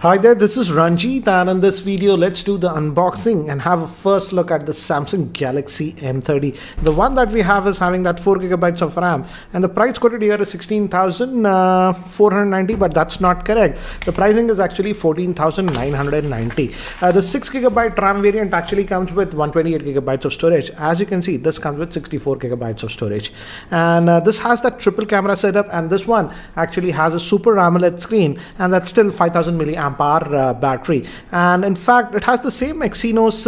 Hi there, this is Ranjit, and in this video let's do the unboxing and have a first look at the Samsung Galaxy M30. The one that we have is having that 4GB of RAM, and the price quoted here is 16,490, but that's not correct. The pricing is actually 14,990. The 6GB RAM variant actually comes with 128GB of storage. As you can see, this comes with 64GB of storage, and this has that triple camera setup, and this one actually has a Super AMOLED screen, and that's still 5000 mAh battery, and in fact it has the same Exynos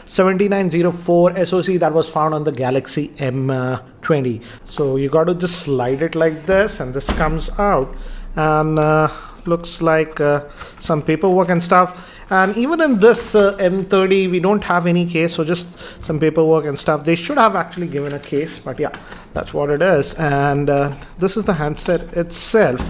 7904 SoC that was found on the Galaxy M20. So you got to just slide it like this, and this comes out, and looks like some paperwork and stuff. And even in this M30 we don't have any case, so just some paperwork and stuff. They should have actually given a case, but yeah, that's what it is. And this is the handset itself,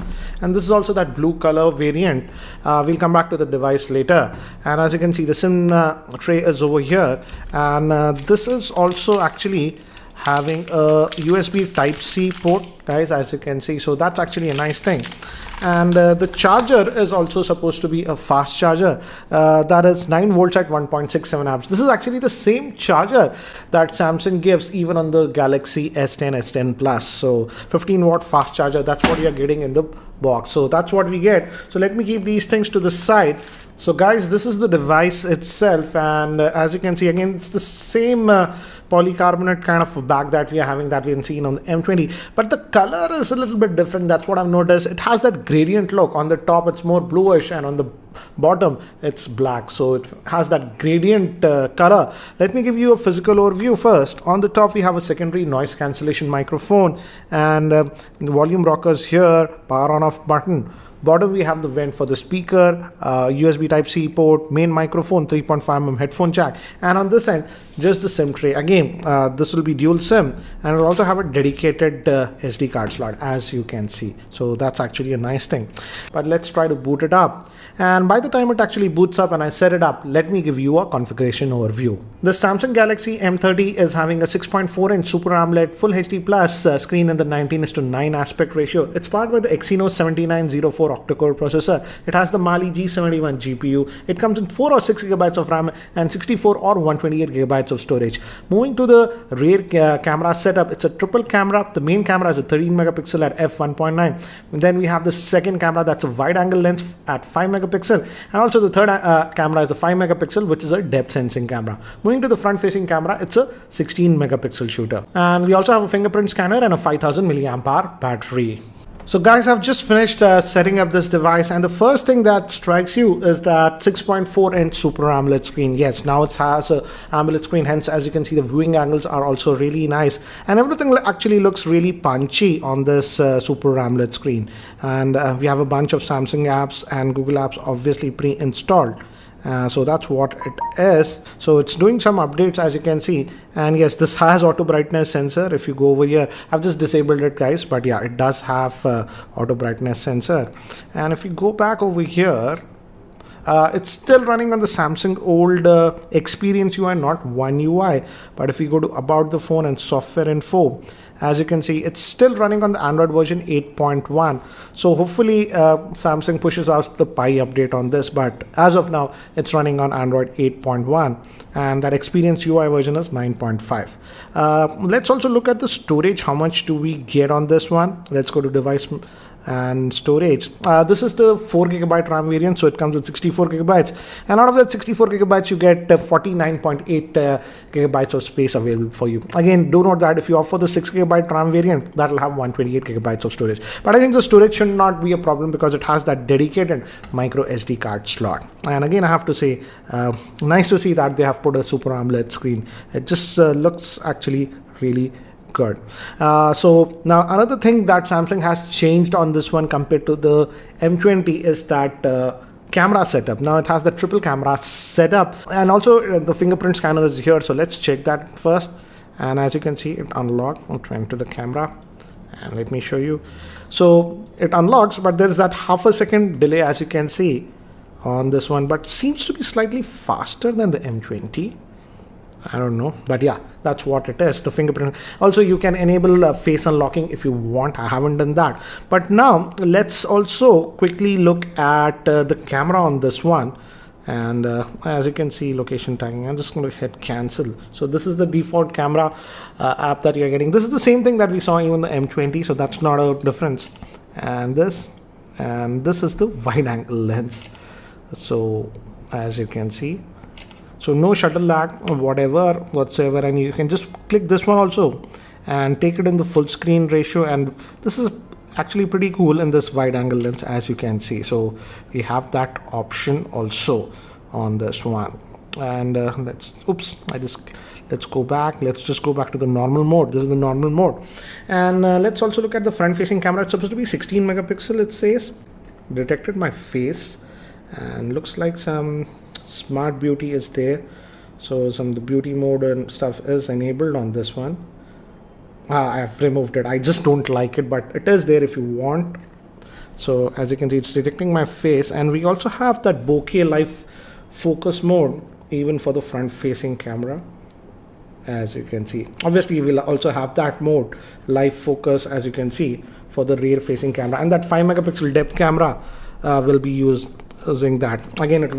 and this is also that blue color variant. We'll come back to the device later. And as you can see, the SIM tray is over here, and this is also actually having a USB Type-C port, guys, as you can see. So that's actually a nice thing. And the charger is also supposed to be a fast charger, that is 9 volts at 1.67 amps. This is actually the same charger that Samsung gives even on the Galaxy S10, S10 Plus. So 15 watt fast charger, that's what you're getting in the box. So that's what we get. So let me keep these things to the side. So guys, this is the device itself, and as you can see, again, it's the same polycarbonate kind of bag that we are having, that we've seen on the M20, but the color is a little bit different. That's what I've noticed. It has that gradient look. On the top it's more bluish, and on the bottom it's black, so it has that gradient color. Let me give you a physical overview first. On the top we have a secondary noise cancellation microphone, and the volume rockers here, power on off button. Bottom we have the vent for the speaker, USB Type-C port, main microphone, 3.5mm headphone jack, and on this end just the SIM tray. Again, this will be dual SIM, and we'll also have a dedicated SD card slot, as you can see. So that's actually a nice thing. But let's try to boot it up, and by the time it actually boots up and I set it up, let me give you a configuration overview. The Samsung Galaxy M30 is having a 6.4-inch Super AMOLED Full HD Plus screen in the 19:9 aspect ratio. It's powered by the Exynos 7904 octa-core processor. It has the Mali G71 GPU. It comes in 4 or 6 GB of RAM and 64 or 128 GB of storage. Moving to the rear camera setup, it's a triple camera. The main camera is a 13 megapixel at f1.9. Then we have the second camera, that's a wide angle lens at 5 megapixel, and also the third camera is a 5 megapixel, which is a depth sensing camera. Moving to the front facing camera, it's a 16 megapixel shooter, and we also have a fingerprint scanner and a 5000 mAh battery. So guys, I've just finished setting up this device, and the first thing that strikes you is that 6.4-inch Super AMOLED screen. Yes, now it has a AMOLED screen, hence as you can see the viewing angles are also really nice, and everything actually looks really punchy on this Super AMOLED screen. And we have a bunch of Samsung apps and Google apps obviously pre-installed. So that's what it is. So it's doing some updates, as you can see, and yes, this has auto brightness sensor. If you go over here, I've just disabled it, guys, but yeah, it does have auto brightness sensor. And if you go back over here, it's still running on the Samsung old Experience UI, not One UI. But if we go to About the Phone and Software Info, as you can see, it's still running on the Android version 8.1. So hopefully Samsung pushes out the Pie update on this, but as of now it's running on Android 8.1, and that Experience UI version is 9.5. Let's also look at the storage. How much do we get on this one? Let's go to device and storage. This is the 4GB RAM variant, so it comes with 64GB, and out of that 64GB you get 49.8GB of space available for you. Again, do note that if you opt for the 6GB RAM variant, that will have 128GB of storage, but I think the storage should not be a problem because it has that dedicated micro SD card slot. And again, I have to say, nice to see that they have put a Super AMOLED screen. It just looks actually really good. So now another thing that Samsung has changed on this one compared to the M20 is that camera setup. Now it has the triple camera setup, and also the fingerprint scanner is here. So let's check that first, and as you can see, it unlocked. I'm trying to the camera, and let me show you. So it unlocks, but there is that half a second delay, as you can see on this one, but seems to be slightly faster than the M20. I don't know, but yeah, that's what it is. The fingerprint. Also, you can enable face unlocking if you want. I haven't done that. But now let's also quickly look at the camera on this one. And as you can see, location tagging. I'm just going to hit cancel. So this is the default camera app that you're getting. This is the same thing that we saw even the M20. So that's not a difference. And this is the wide angle lens. So as you can see. So no shutter lag or whatever whatsoever, and you can just click this one also and take it in the full screen ratio, and this is actually pretty cool in this wide angle lens, as you can see. So we have that option also on this one. And let's go back. Let's just go back to the normal mode. This is the normal mode. And let's also look at the front facing camera. It's supposed to be 16 megapixel, it says. Detected my face, and looks like some smart beauty is there. So the beauty mode and stuff is enabled on this one. I have removed it. I just don't like it, but it is there if you want. So as you can see, it's detecting my face, and we also have that bokeh live focus mode even for the front facing camera. As you can see, obviously we'll also have that mode, live focus, as you can see, for the rear facing camera, and that 5 megapixel depth camera will be using that. Again, it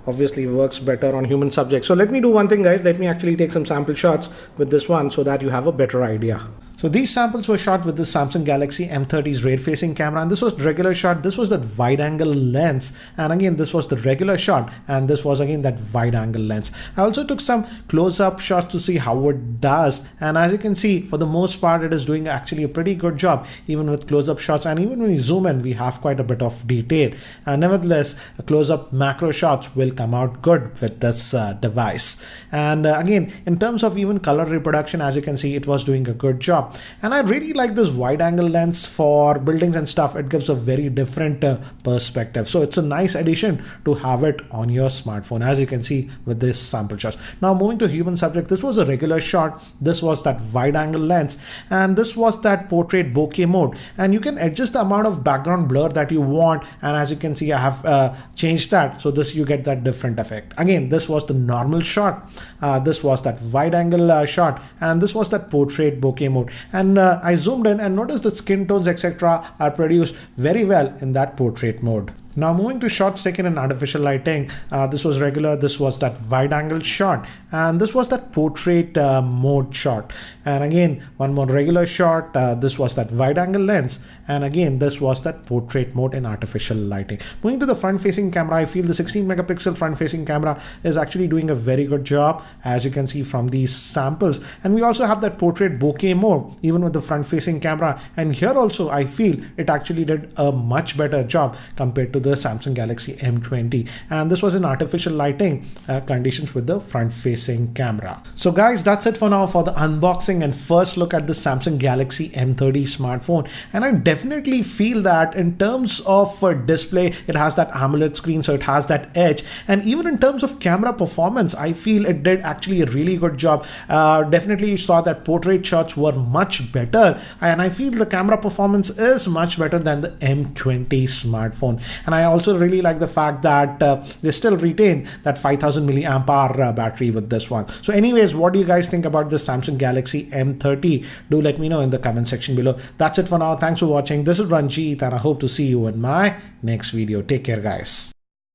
obviously works better on human subjects. So let me do one thing, guys. Let me actually take some sample shots with this one so that you have a better idea. So these samples were shot with the Samsung Galaxy M30's rear facing camera, and this was the regular shot, this was that wide angle lens, and again this was the regular shot, and this was again that wide angle lens. I also took some close-up shots to see how it does, and as you can see, for the most part it is doing actually a pretty good job even with close-up shots, and even when you zoom in we have quite a bit of detail. Nevertheless, close-up macro shots will come out good with this device. And again, in terms of even color reproduction, as you can see, it was doing a good job. And I really like this wide angle lens for buildings and stuff. It gives a very different perspective. So it's a nice addition to have it on your smartphone, as you can see with this sample shots. Now moving to human subject, this was a regular shot. This was that wide angle lens, and this was that portrait bokeh mode. And you can adjust the amount of background blur that you want. And as you can see, I have changed that. So this you get that different effect. Again, this was the normal shot. This was that wide angle shot, and this was that portrait bokeh mode. And I zoomed in and noticed the skin tones, etc., are produced very well in that portrait mode. Now moving to shots taken in artificial lighting, this was regular, this was that wide angle shot, and this was that portrait mode shot. And again, one more regular shot, this was that wide angle lens, and again this was that portrait mode in artificial lighting. Moving to the front facing camera, I feel the 16 megapixel front facing camera is actually doing a very good job, as you can see from these samples. And we also have that portrait bokeh mode even with the front facing camera, and here also I feel it actually did a much better job compared to the Samsung Galaxy M20, and this was in artificial lighting conditions with the front facing camera. So guys, that's it for now for the unboxing and first look at the Samsung Galaxy M30 smartphone. And I definitely feel that in terms of display, it has that AMOLED screen, so it has that edge, and even in terms of camera performance, I feel it did actually a really good job. Definitely you saw that portrait shots were much better, and I feel the camera performance is much better than the M20 smartphone. And I also really like the fact that they still retain that 5000 milliamp hour battery with this one. So anyways, what do you guys think about this Samsung Galaxy M30? Do let me know in the comment section below. That's it for now. Thanks for watching. This is Ranjit, and I hope to see you in my next video. Take care, guys.